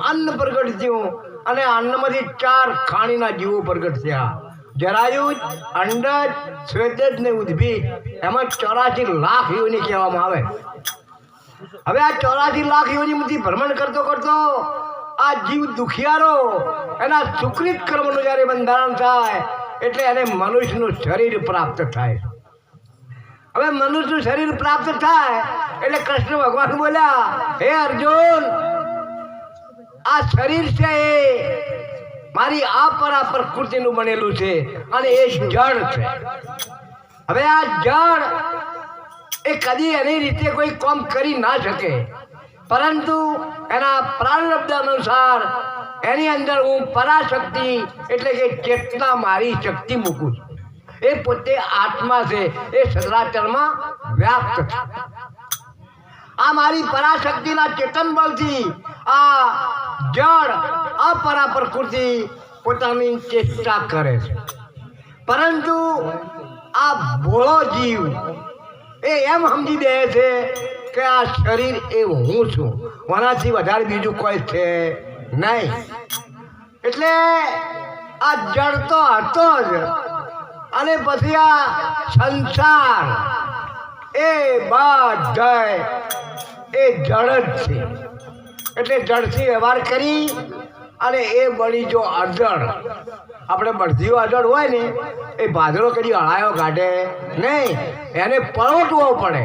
અન્ન પ્રગટ થયું અને અન્નમાંથી 4 ખાણીના જીવો પ્રગટ થયા. જરાયુજ, અંડજ, સ્વેદજ ને ઉદ્ભિદ. એમાં 84 લાખ યોની કહેવામાં આવે. હવે આ 84 લાખ યોનીમાંથી ભ્રમણ કરતો કરતો આ જીવ દુખિયારો એના સુકૃત કર્મનું જ્યારે બંધારણ થાય એટલે એને મનુષ્યનું શરીર પ્રાપ્ત થાય. હવે મનુષ્યનું શરીર પ્રાપ્ત થાય એટલે કૃષ્ણ ભગવાન બોલ્યા, હે અર્જુન, આ શરીર છે એ મારી આ પ્રકૃતિનું બનેલું છે અને એ જળ છે. હવે આ જળ એ કદી એની રીતે કોઈ કામ કરી ના શકે, પરંતુ એના પ્રારબ્ધ અનુસાર એની અંદર હું પરાશક્તિ એટલે કે ચેતના મારી શક્તિ મૂકું છું. એ પોતે આત્મા છે, એ સચરાચરમાં વ્યાપ્ત છે. આ મારી પરાશક્તિના ચેતન બળથી આ જળ અપરા પ્રકૃતિ પોતાની ચેષ્ટા કરે છે. પરંતુ આ ભોળો જીવ એ એમ સમજી દે છે કે આ શરીર એ હું છું, આનાથી વધારે બીજું કોઈ છે નહીં. એટલે આ જળ તો હતો જ, અને પછી આ સંસાર એ બધા એ જળ જ છે. એટલે જળથી વ્યવહાર કરી અને એ બળી જો અજળ. આપણે બળદીઓ અજળ હોય ને એ ભાદરો કરી હળાયો કાઢે નહીં, એને પરોટવો પડે,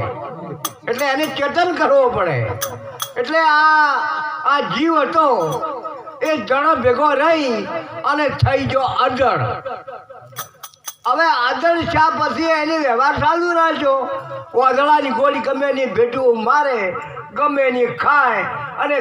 એટલે એને ચેતન કરવો પડે. એટલે આ જીવ હતો એ જળ ભેગો રહી અને થઈ ગયો અજળ. હવે અજળ શા પછી એની વ્યવહાર ચાલુ રહેજો. વાદળાની ગોળી ગમે એની ભેટું મારે, ગમે એની ખાય અને